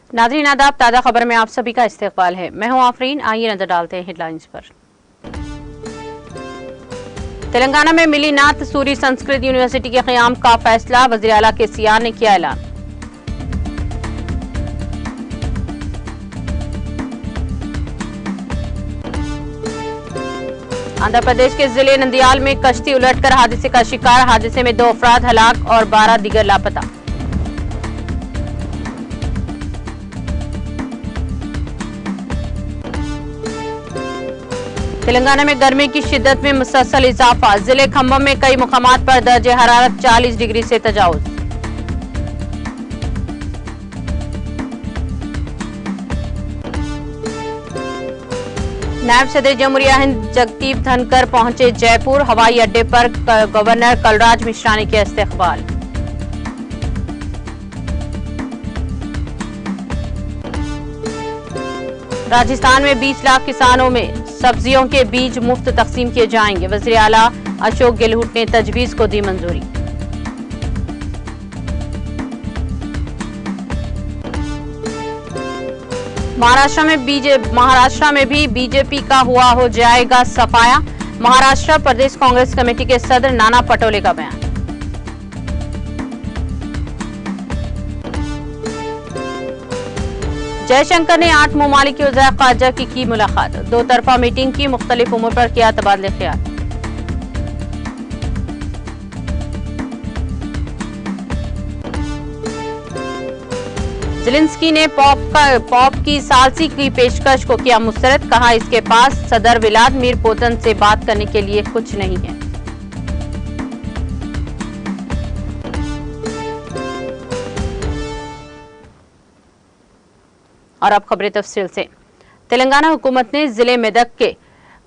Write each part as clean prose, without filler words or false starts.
नाज़रीन आदाब, ताज़ा खबर में आप सभी का इस्तकबाल है। मैं हूं आफरीन। आइए नजर डालते हैं हेडलाइंस पर। तेलंगाना में मिली नाथ सूरी संस्कृत यूनिवर्सिटी के क़याम का फैसला, वज़ीर आला KCR ने किया ऐलान। आंध्र प्रदेश के जिले नंदियाल में कश्ती उलटकर हादसे का शिकार, हादसे में 2 अफराद हलाक और 12 दीगर लापता। तेलंगाना में गर्मी की शिद्दत में मुसलसल इजाफा, जिले खम्बम में कई मुकामात पर दर्जे हरारत 40 डिग्री से तजावुज। नायब सदर जमहूरिया हिंद जगदीप धनकर पहुंचे जयपुर, हवाई अड्डे पर गवर्नर कलराज मिश्रा ने किया इस्तकबाल। राजस्थान में 20 लाख किसानों में सब्जियों के बीज मुफ्त तकसीम किए जाएंगे, वज़ीर आला अशोक गहलोत ने तजवीज को दी मंजूरी। महाराष्ट्र में भी बीजेपी का हो जाएगा सफाया, महाराष्ट्र प्रदेश कांग्रेस कमेटी के सदर नाना पटोले का बयान। जयशंकर ने 8 ममालिक के वज़ीर ख़ारजा की मुलाकात, 2 तरफा मीटिंग की, मुख्तलिफ उमूर पर किया तबादले ख्याल। ज़ेलेंस्की ने पॉप की सालसी की पेशकश को किया मुस्तरद, कहा इसके पास सदर व्लादिमीर पुतिन से बात करने के लिए कुछ नहीं है। और अब खबरें तफसील से। तेलंगाना हुकूमत ने जिले मेदक के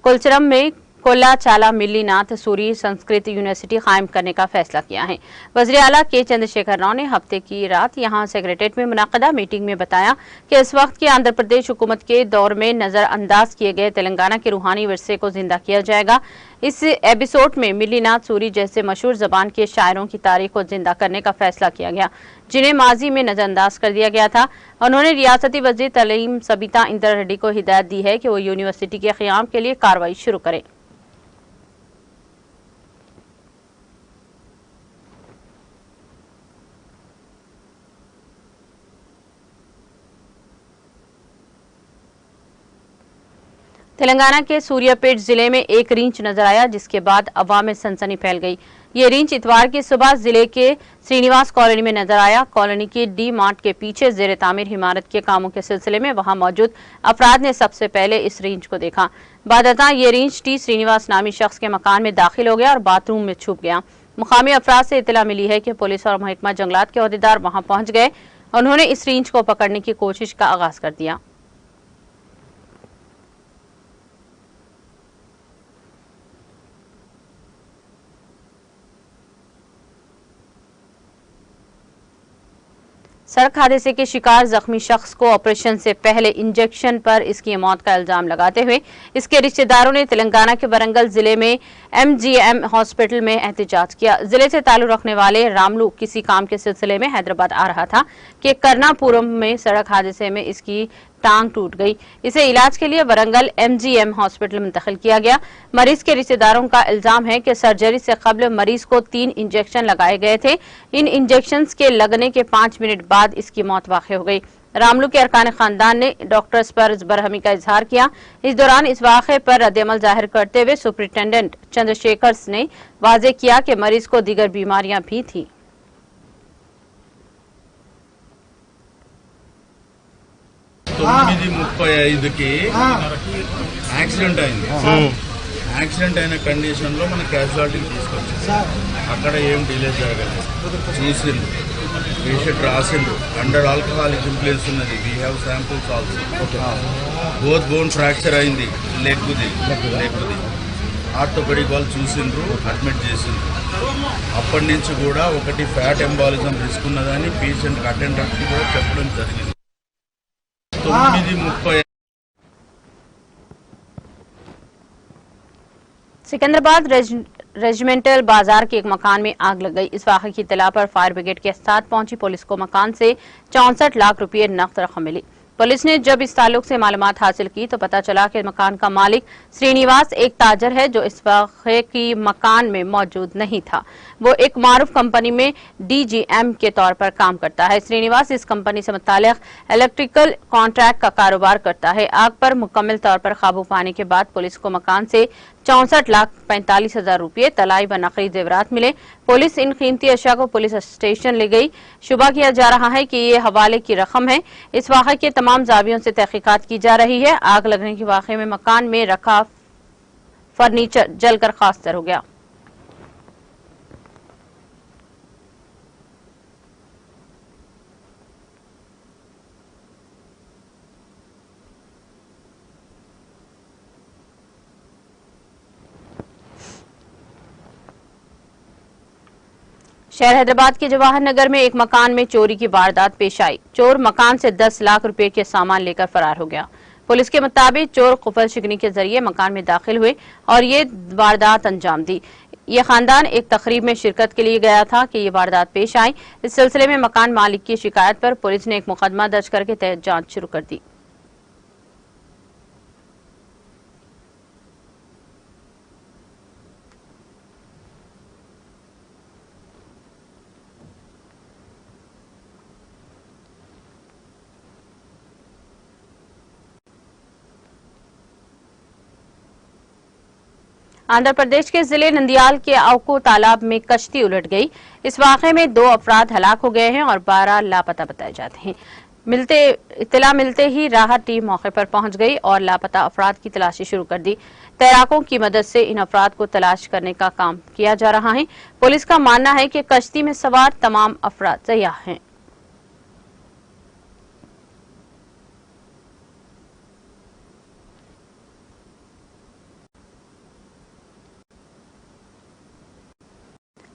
कुलचरम में कोल्लाचाला मिल्ली नाथ सूरी संस्कृत यूनिवर्सिटी कायम करने का फैसला किया है। वज़ीर आला के चंद्रशेखर राव ने हफ्ते की रात यहां सेक्रेटेरिएट में मुनाक़दा मीटिंग में बताया कि इस वक्त की आंध्र प्रदेश हुकूमत के दौर में नजरअंदाज किए गए तेलंगाना के रूहानी विरसे को जिंदा किया जाएगा। इस एपिसोड में मिल्ली नाथ सूरी जैसे मशहूर जबान के शायरों की तारीख को जिंदा करने का फैसला किया गया, जिन्हें माजी में नजरअंदाज कर दिया गया था। उन्होंने रियासती वज़ीर तालीम सबिता इंदिरा रेड्डी को हिदायत दी है कि वो यूनिवर्सिटी के क़याम के लिए कार्रवाई शुरू करें। तेलंगाना के सूर्यापेट जिले में एक रींच नजर आया, जिसके बाद अवाम में सनसनी फैल गई। ये रींच इतवार की सुबह जिले के श्रीनिवास कॉलोनी में नजर आया। कॉलोनी की डी मार्ट के पीछे जेर तामीर इमारत के कामों के सिलसिले में वहां मौजूद अफराद ने सबसे पहले इस रींच को देखा। बादता ये रींच टी श्रीनिवास नामी शख्स के मकान में दाखिल हो गया और बाथरूम में छुप गया। मुकामी अफराद से इतला मिली है कि पुलिस और महकमा जंगलात के अहदेदार वहां पहुंच गए। उन्होंने इस रींच को पकड़ने की कोशिश का आगाज कर दिया। सड़क हादसे के शिकार जख्मी शख्स को ऑपरेशन से पहले इंजेक्शन पर इसकी मौत का इल्जाम लगाते हुए इसके रिश्तेदारों ने तेलंगाना के वरंगल जिले में MGM हॉस्पिटल में एहतजाज किया। जिले से ताल्लुक रखने वाले रामलू किसी काम के सिलसिले में हैदराबाद आ रहा था कि कर्नापुरम में सड़क हादसे में इसकी टांग टूट गई। इसे इलाज के लिए वरंगल MGM हॉस्पिटल में मुंतकिल किया गया। मरीज के रिश्तेदारों का इल्जाम है कि सर्जरी से कबल मरीज को 3 इंजेक्शन लगाए गए थे। इन इंजेक्शन के लगने के 5 मिनट बाद इसकी मौत वाक़ई हो गई। रामलू के अरकान खानदान ने डॉक्टर्स पर बरहमी का इजहार किया। इस दौरान इस वाक़े पर रद्दअमल जाहिर करते हुए सुप्रिंटेंडेंट चंद्रशेखर ने वाज़ेह किया कि मरीज को दीगर बीमारियां भी थी। 9:35కి యాక్సిడెంట్ అయింది. యాక్సిడెంట్ అయిన కండిషన్లో మన క్యాజువాలిటీకి తీసుకొచ్చాం. అక్కడ ఏం డిలే జరగలేదు. చూసిండు, పేషెంట్ రాసిండు, అండర్ ఆల్కహాలిక్ ఇన్ఫ్లుయెన్స్ ఉన్నది. We have samples also. Both bone fracture అయింది, లెగ్గుది. ఆర్థోపెడిక్ వాళ్ళు చూసిండ్రు, అడ్మిట్ చేసిండ్రు. అప్పటి నుంచి కూడా ఒకటి ఫ్యాట్ ఎంబాలిజం రిస్క్ ఉన్నదని పేషెంట్కి అటెండర్కి కూడా చెప్పడం జరిగింది. 9:30 सिकंदराबाद रेजिमेंटल बाजार के एक मकान में आग लग गई। इस वाक़े की इत्तला पर फायर ब्रिगेड के साथ पहुंची पुलिस को मकान से 64 लाख रुपये नकद रकम मिली। पुलिस ने जब इस ताल्लुक से मालूमात हासिल की तो पता चला कि मकान का मालिक श्रीनिवास एक ताजर है जो इस वाक़े की मकान में मौजूद नहीं था। वो एक मारूफ कंपनी में DGM के तौर पर काम करता है। श्रीनिवास इस कंपनी से मुताल्लिक इलेक्ट्रिकल कॉन्ट्रैक्ट का कारोबार करता है। आग पर मुकम्मल तौर पर काबू पाने के बाद पुलिस को मकान से 64,45,000 रुपये तलाई व नकली जेवरात मिले। पुलिस इन कीमती अशिया को पुलिस स्टेशन ले गई। शुबा किया जा रहा है कि ये हवाले की रकम है। इस वाक़े के तमाम जावियों से तहकीकात की जा रही है। आग लगने के वाक़े में मकान में रखा फर्नीचर जलकर खाकसार हो गया। शहर हैदराबाद के जवाहर नगर में एक मकान में चोरी की वारदात पेश आई। चोर मकान से 10 लाख रुपए के सामान लेकर फरार हो गया। पुलिस के मुताबिक चोर कुफल शिकनी के जरिए मकान में दाखिल हुए और ये वारदात अंजाम दी। ये खानदान एक तकरीब में शिरकत के लिए गया था कि ये वारदात पेश आई। इस सिलसिले में मकान मालिक की शिकायत पर पुलिस ने एक मुकदमा दर्ज करके तहत जांच शुरू कर दी। आंध्र प्रदेश के जिले नंदियाल के औको तालाब में कश्ती उलट गई। इस वाक़े में 2 अफराद हलाक हो गए हैं और 12 लापता बताए जाते हैं। इत्तला मिलते ही राहत टीम मौके पर पहुंच गई और लापता अफराद की तलाशी शुरू कर दी। तैराकों की मदद से इन अफराद को तलाश करने का काम किया जा रहा है। पुलिस का मानना है कि कश्ती में सवार तमाम अफराद सयाह हैं।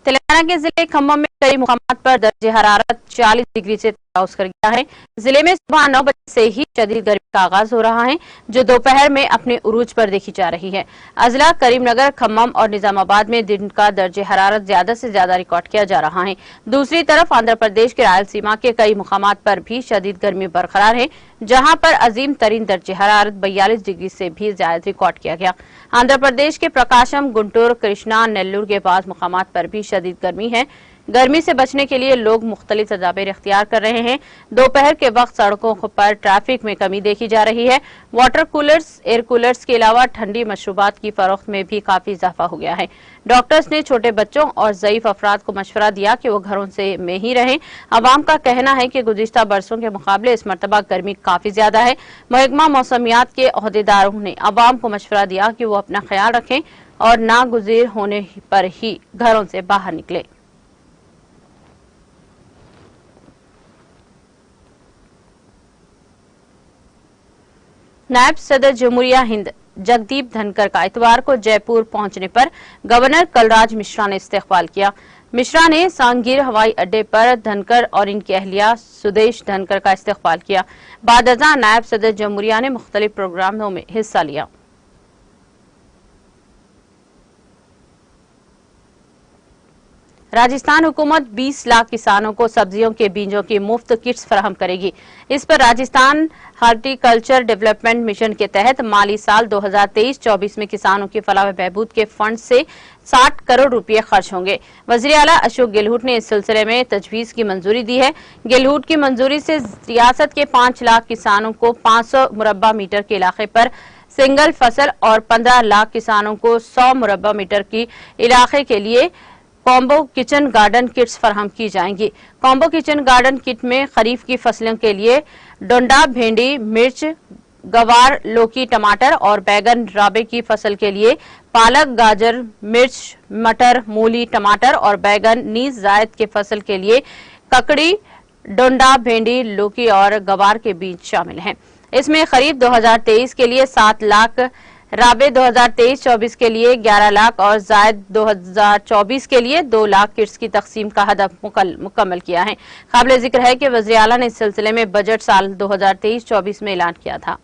तेलंगाना के जिले खम्मम में कई मुकामात पर दर्जे हरारत 40 डिग्री से तजावुज कर गया है। जिले में सुबह 9 बजे से ही शदीद गर्मी का आगाज हो रहा है जो दोपहर में अपने उरूज पर देखी जा रही है। अजला करीमनगर, खम्मम और निजामाबाद में दिन का दर्जे हरारत ज्यादा से ज्यादा रिकॉर्ड किया जा रहा है। दूसरी तरफ आंध्र प्रदेश के रायलसीमा के कई मुकामात पर भी शदीद गर्मी बरकरार है जहां पर अजीम तरीन दर्जे हरारत 42 डिग्री से भी ज्यादा रिकॉर्ड किया गया। आंध्र प्रदेश के प्रकाशम, गुंटूर, कृष्णा, नेल्लूर के बाद मुकामात पर भी शदीद गर्मी है। गर्मी से बचने के लिए लोग मुख्तलिफ तदाबीर इख्तियार कर रहे हैं। दोपहर के वक्त सड़कों पर ट्रैफिक में कमी देखी जा रही है। वाटर कूलर्स, एयर कूलर्स के अलावा ठंडी मशरूबात की फरोख्त में भी काफी इजाफा हो गया है। डॉक्टर्स ने छोटे बच्चों और ज़ईफ अफराद को मशवरा दिया कि वो घरों से में ही रहें। अवाम का कहना है कि गुज़िश्ता बरसों के मुकाबले इस मरतबा गर्मी काफी ज्यादा है। महकमा मौसमियात के अहदेदारों ने अवाम को मशवरा दिया कि वो अपना ख्याल रखें और नागुज़ीर होने पर ही घरों से बाहर निकले। नायब सदर जमहूरिया हिंद जगदीप धनकर का इतवार को जयपुर पहुंचने पर गवर्नर कलराज मिश्रा ने इस्तकबाल किया। मिश्रा ने सांगीर हवाई अड्डे पर धनकर और इनकी अहलिया सुदेश धनकर का इस्तकबाल किया। बाद अज़ां नायब सदर जमहूरिया ने मुख्तलिफ प्रोग्रामों में हिस्सा लिया। राजस्थान हुकूमत 20 लाख किसानों को सब्जियों के बीजों की मुफ्त किट्स फराहम करेगी। इस पर राजस्थान हार्टिकल्चर डेवलपमेंट मिशन के तहत माली साल 2023-24 में किसानों की फलाह व बहबूद के फंड से 60 करोड़ रुपए खर्च होंगे। वज़ीर आला अशोक गहलोत ने इस सिलसिले में तजवीज़ की मंजूरी दी है। गहलोत की मंजूरी से रियासत के 5 लाख किसानों को 500 मुरब्बा मीटर के इलाके पर सिंगल फसल और 15 लाख किसानों को 100 मुरब्बा मीटर की इलाके के लिए कॉम्बो किचन गार्डन किट्स फराहम की जाएंगी। कॉम्बो किचन गार्डन किट में खरीफ की फसलों के लिए डोंडा, भेंडी, मिर्च, गवार, लौकी, टमाटर और बैगन, राबे की फसल के लिए पालक, गाजर, मिर्च, मटर, मूली, टमाटर और बैगन, नीज जायद के फसल के लिए ककड़ी, डोंडा, भेंडी, लौकी और गवार के बीज शामिल हैं। इसमें खरीफ 2023 के लिए 7 लाख, राबे 2023-24 के लिए 11 लाख और जायद 2024 के लिए 2 लाख किट्स की तकसीम का हदफ मुकम्मल किया है। काबिल जिक्र है कि वज़ीर आला ने इस सिलसिले में बजट साल 2023-24 में ऐलान किया था।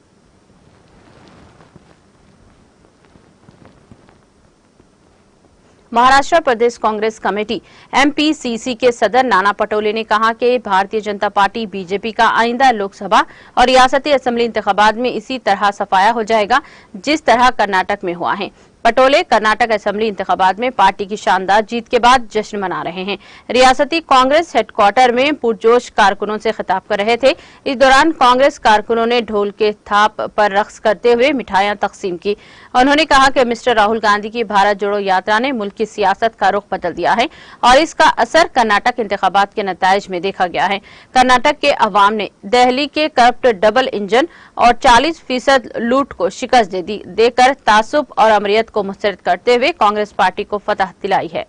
महाराष्ट्र प्रदेश कांग्रेस कमेटी एमपीसीसी के सदर नाना पटोले ने कहा कि भारतीय जनता पार्टी बीजेपी का आइंदा लोकसभा और रियासती असेंबली इंतखाबात में इसी तरह सफाया हो जाएगा जिस तरह कर्नाटक में हुआ है। पटोले कर्नाटक असेंबली इंतखाबात में पार्टी की शानदार जीत के बाद जश्न मना रहे हैं। रियासती कांग्रेस हेडक्वार्टर में पुरजोश कारकुनों से खिताब कर रहे थे। इस दौरान कांग्रेस कारकुनों ने ढोल के थाप पर रक्स करते हुए मिठाइयां तकसीम की। उन्होंने कहा कि मिस्टर राहुल गांधी की भारत जोड़ो यात्रा ने मुल्क की सियासत का रुख बदल दिया है और इसका असर कर्नाटक इंतखाबात के नताइज में देखा गया है। कर्नाटक के अवाम ने दिल्ली के करप्ट डबल इंजन और 40% लूट को शिकस्त देकर तासुब और अमरियत को मुस्तरद करते हुए कांग्रेस पार्टी को फतह दिलाई है।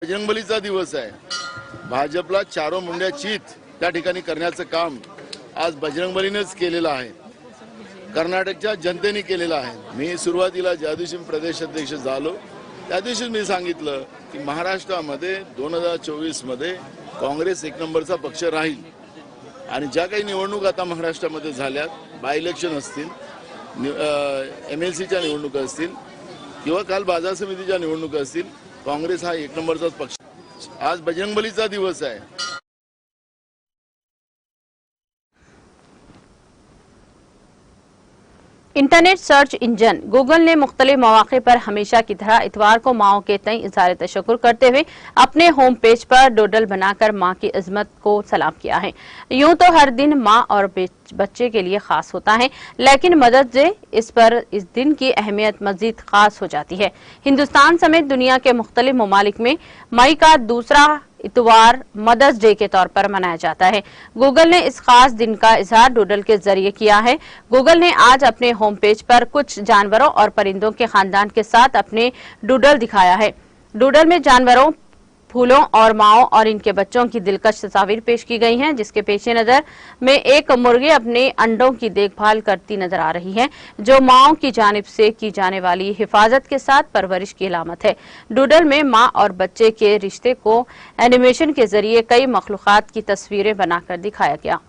बजरंगबलीचा दिवस आहे। भाजपला चारो मुंड्या चीत त्या ठिकाणी करण्याचं काम आज बजरंगबलीनेच केलेलं आहे, कर्नाटकच्या जनतेने केलेलं आहे। मी सुरुवातीला ज्या दिवशी प्रदेश अध्यक्ष झालो त्या दिवशी मी सांगितलं की महाराष्ट्रामध्ये 2024 मध्ये काँग्रेस एक नंबरचा पक्ष राहील आणि ज्या काही निवडणूक आता महाराष्ट्रामध्ये झाल्यात, बाय इलेक्शन असतील, एमएलसीच्या निवडणुका असतील किंवा काल बाजार समितीच्या निवडणुका असतील, काँग्रेस हा एक नंबरचाच पक्ष। आज बजरंगबलीचा दिवस आहे। इंटरनेट सर्च इंजन गूगल ने मुख्तलिफ मौके पर हमेशा की तरह इतवार को माओ के तय इज़हार तशक्कुर करते हुए अपने होम पेज पर डोडल बनाकर माँ की इज़्ज़त को सलाम किया है। यूं तो हर दिन माँ और बच्चे के लिए खास होता है, लेकिन मदर्स डे इस दिन की अहमियत मजीद खास हो जाती है। हिंदुस्तान समेत दुनिया के मुख्तलिफ ममालिक में मई का दूसरा इतवार मदर्स डे के तौर पर मनाया जाता है। गूगल ने इस खास दिन का इजहार डूडल के जरिए किया है। गूगल ने आज अपने होम पेज पर कुछ जानवरों और परिंदों के खानदान के साथ अपने डूडल दिखाया है। डूडल में जानवरों, फूलों और माओ और इनके बच्चों की दिलकश तस्वीर पेश की गई हैं, जिसके पेश नजर में एक मुर्गी अपने अंडों की देखभाल करती नजर आ रही है, जो माओ की जानिब से की जाने वाली हिफाजत के साथ परवरिश की अलामत है। डूडल में माँ और बच्चे के रिश्ते को एनिमेशन के जरिए कई मखलूकात की तस्वीरें बनाकर दिखाया गया।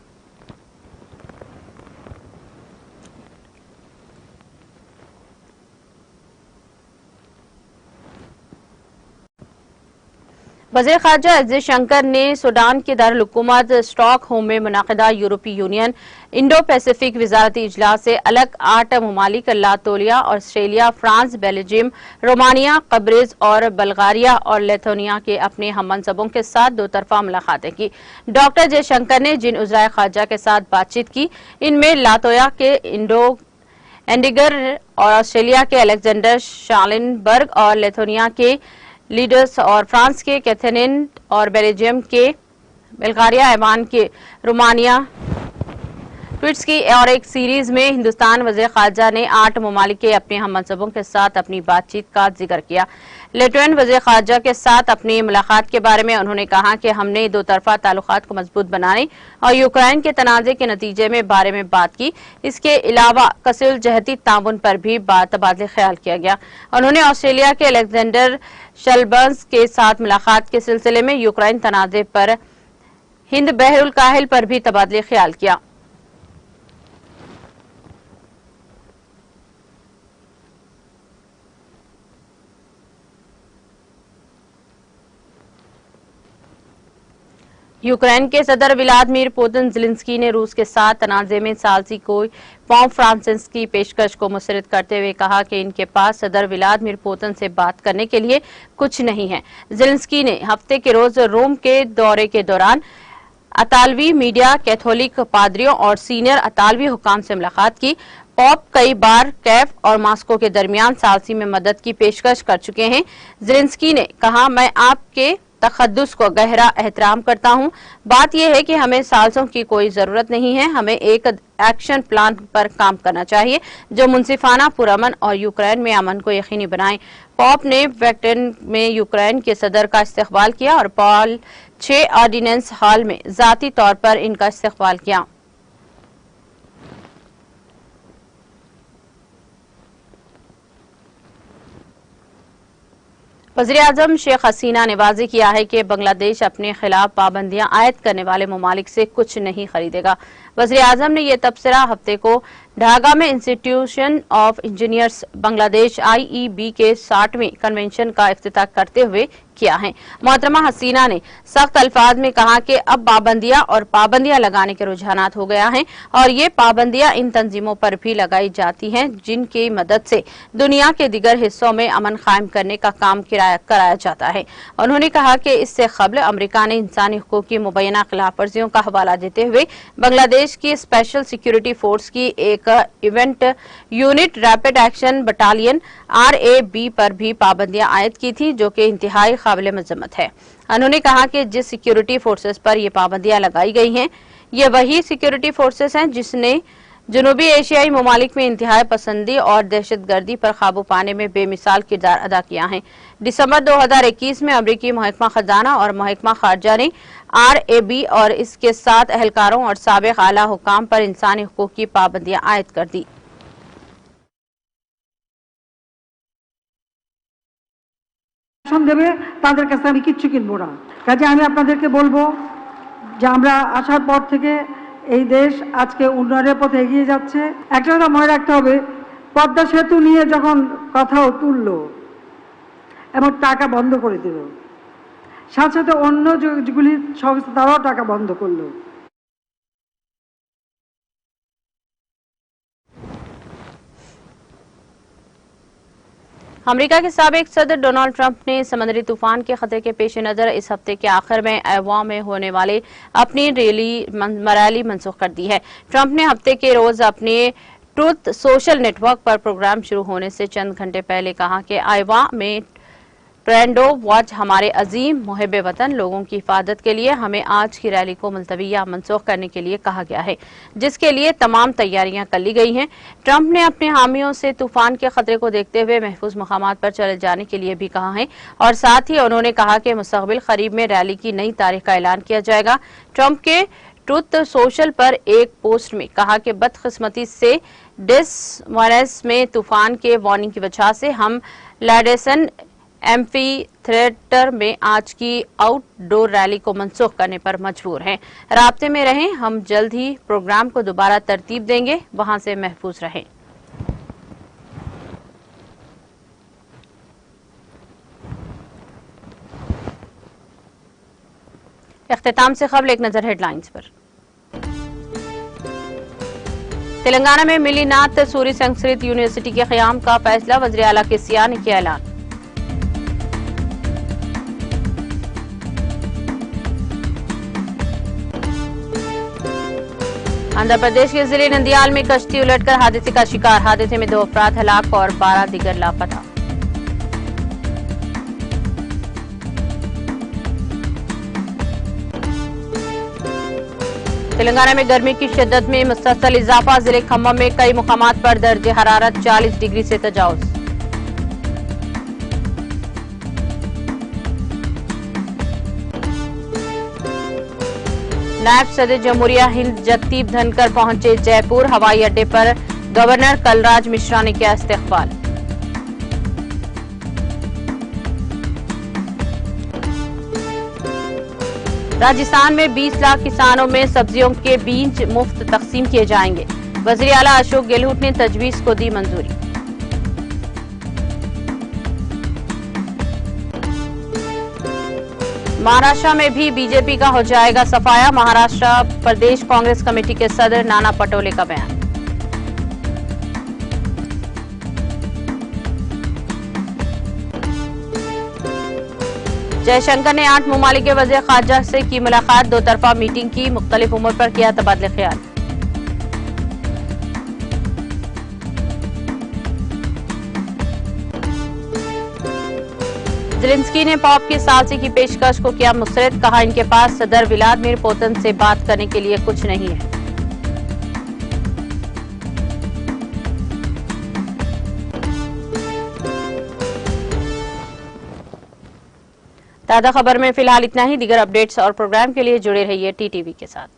वज़ीर ख़ारजा एस जयशंकर ने सूडान के दारुल-हुकूमत स्टॉकहोम में मुनाक़िदा यूरोपीय यूनियन इंडो पैसिफिक वज़ारती इजलास से अलग 8 ममालिक Latvia, Australia, France, Belgium, Romania, कब्रिज और बल्गारिया और लिथुआनिया के अपने हममनसबों के साथ दो तरफा मुलाकातें की। डॉक्टर जयशंकर ने जिन उज़राए ख़ारजा के साथ बातचीत की, इनमें लातविया के एंडिगर और ऑस्ट्रेलिया के अलेक्जेंडर शालिनबर्ग और लिथुआनिया के लीडर्स और फ्रांस के कैथरीन और बेल्जियम के बल्गारिया, ऐवान के रोमानिया ट्वीट्स की और एक सीरीज में हिंदुस्तान वज़ीर ख़ारजा ने 8 ममालिक के अपने हममनसबों के साथ अपनी बातचीत का जिक्र किया। लिथुआन वज़ीर ख़ारजा के साथ अपनी मुलाकात के बारे में उन्होंने कहा कि हमने दो तरफा ताल्लुकात को मजबूत बनाने और यूक्रेन के तनाज़े के नतीजे में बारे में बात की। इसके अलावा कसीर जहती ताउन पर भी तबादले ख्याल किया गया। उन्होंने ऑस्ट्रेलिया के अलेक्जेंडर शलबर्न्स के साथ मुलाकात के सिलसिले में यूक्रेन तनाज़े पर हिंद बहरुल काहिल पर भी तबादले ख्याल किया। यूक्रेन के सदर व्लादिमीर पुतिन ज़ेलेंस्की ने रूस के साथ तनाज़े में सालसी कोई पोप फ्रांसिस की पेशकश को मुस्तरद करते हुए कहा कि इनके पास सदर व्लादिमीर पुतिन से बात करने के लिए कुछ नहीं है। ज़ेलेंस्की ने हफ्ते के रोज रोम के दौरे के दौरान अतालवी मीडिया, कैथोलिक पादरियों और सीनियर अतालवी हुकाम से मुलाकात की। पोप कई बार कैफ और मॉस्को के दरमियान सालसी में मदद की पेशकश कर चुके हैं। ज़ेलेंस्की ने कहा, मैं आपके तखद्दुस को गहरा एहतराम करता हूं। बात यह है कि हमें सालसों की कोई जरूरत नहीं है, हमें एक एक्शन प्लान पर काम करना चाहिए जो मुनसिफाना, पुरअमन और यूक्रेन में अमन को यकीनी बनाए। पोप ने वेटिकन में यूक्रेन के सदर का इस्तकबाल किया और पॉल 6 ऑर्डिनेंस हॉल में जाती तौर पर इनका इस्तकबाल किया। वज़ीर-ए-आज़म शेख हसीना ने वाज़ेह किया है कि बांग्लादेश अपने खिलाफ पाबंदियां आयद करने वाले ममालिक से कुछ नहीं खरीदेगा। वज़ीर-ए-आज़म ने यह तबसरा हफ्ते को ढाका में institution of engineers Bangladesh IEB के 60वें कन्वेंशन का इफ्तिताह करते हुए किया है। मोहतरमा हसीना ने सख्त अल्फाज में कहा कि अब पाबंदियां लगाने के रुझानात हो गया है और ये पाबंदियां इन तंजीमों पर भी लगाई जाती हैं जिनकी मदद से दुनिया के दिगर हिस्सों में अमन कायम करने का काम कराया जाता है। उन्होंने कहा कि इससे कबल अमेरिका ने इंसानी हुकूक की मुबैना खिलाफ वर्जियों का हवाला देते हुए बांग्लादेश की स्पेशल सिक्योरिटी फोर्स की एक event unit rapid action battalion RAB पर भी पाबंदियां आयद की थी, जो कि इंतहाई काबिल मजम्मत है। उन्होंने कहा कि जिस सिक्योरिटी फोर्सेस पर ये पाबंदियां लगाई गई हैं, ये वही सिक्योरिटी फोर्सेस हैं जिसने जनूबी एशियाई ममालिक में इंतहाई पसंदी और दहशतगर्दी पर काबू पाने में बेमिसाल किरदार अदा किया है। दिसंबर 2021 में अमरीकी महकमा खजाना और महकमा खारजा ने RAB और इसके 7 एहलकारों और साबिक आला हुकाम पर इंसानी हुकूक की पाबंदियां आयद कर दी। দেবে তাদের কাছে আমি কিচ্ছু কিনবো না। কাজে আমি আপনাদেরকে বলবো যে আমরা আসার পর থেকে এই দেশ আজকে উন্নয়নের পথে এগিয়ে যাচ্ছে। একটা কথা মনে রাখতে হবে, পদ্মা সেতু নিয়ে যখন কথাও তুললো এবং টাকা বন্ধ করে দিল, সাথে সাথে অন্য যেগুলি সংস্থা তারাও টাকা বন্ধ করলো। अमेरिका के साबिक सदर डोनाल्ड ट्रंप ने समुद्री तूफान के खतरे के पेश नजर इस हफ्ते के आखिर में आयोवा में होने वाले अपनी रैली मनसूख कर दी है। ट्रंप ने हफ्ते के रोज अपने ट्रूथ सोशल नेटवर्क पर प्रोग्राम शुरू होने से चंद घंटे पहले कहा कि आयोवा में टोरंटो वॉच हमारे अजीम मुहिब वतन लोगों की हिफाजत के लिए हमें आज की रैली को मुलतवी या मनसूख करने के लिए कहा गया है, जिसके लिए तमाम तैयारियां कर ली गई हैं। ट्रंप ने अपने हामियों से तूफान के खतरे को देखते हुए महफूज मकामात पर चले जाने के लिए भी कहा है और साथ ही उन्होंने कहा कि मुस्तकबिल करीब में रैली की नई तारीख का ऐलान किया जाएगा। ट्रंप के ट्रूथ सोशल पर एक पोस्ट में कहा कि बदकिस्मती से डिस मॉरेस में तूफान के वार्निंग की वजह से हम लैडेसन एम्फी थिएटर में आज की आउटडोर रैली को मनसूख करने पर मजबूर हैं। राब्ते में रहें, हम जल्द ही प्रोग्राम को दोबारा तरतीब देंगे, वहां से महफूज रहें। इख्तिताम से कबल एक नजर हेडलाइंस पर। तेलंगाना में मिली नात सूरी संस्कृत यूनिवर्सिटी के क़याम का फैसला, वज़ीर आला के सिया ने किया ऐलान। आंध्र प्रदेश के जिले नंदियाल में कश्ती उलटकर हादसे का शिकार, हादसे में 2 अफराद हलाक और 12 दीगर लापता। तेलंगाना में गर्मी की शिद्दत में मुसलसल इजाफा, जिले खम्मम में कई मुकामात पर दर्जे हरारत 40 डिग्री से तजावुज। नायब सदर जमहूरिया हिंद जगदीप धनकर पहुंचे जयपुर, हवाई अड्डे पर गवर्नर कलराज मिश्रा ने किया इस्तकबाल। राजस्थान में 20 लाख किसानों में सब्जियों के बीज मुफ्त तकसीम किए जाएंगे, वज़ीर आला अशोक गहलोत ने तजवीज को दी मंजूरी। महाराष्ट्र में भी बीजेपी का हो जाएगा सफाया, महाराष्ट्र प्रदेश कांग्रेस कमेटी के सदर नाना पटोले का बयान। जयशंकर ने 8 ममालिक के वज़ीर ख़ारजा से की मुलाकात, 2 तरफा मीटिंग की, मुख्तलिफ उमूर पर किया तबादले ख्याल। ज़ेलेंस्की ने पॉप की सालसी की पेशकश को किया मुस्तरद, कहा इनके पास सदर व्लादिमीर पुतिन से बात करने के लिए कुछ नहीं है। ताज़ा खबर में फिलहाल इतना ही। दीगर अपडेट्स और प्रोग्राम के लिए जुड़े रहिए TTV के साथ।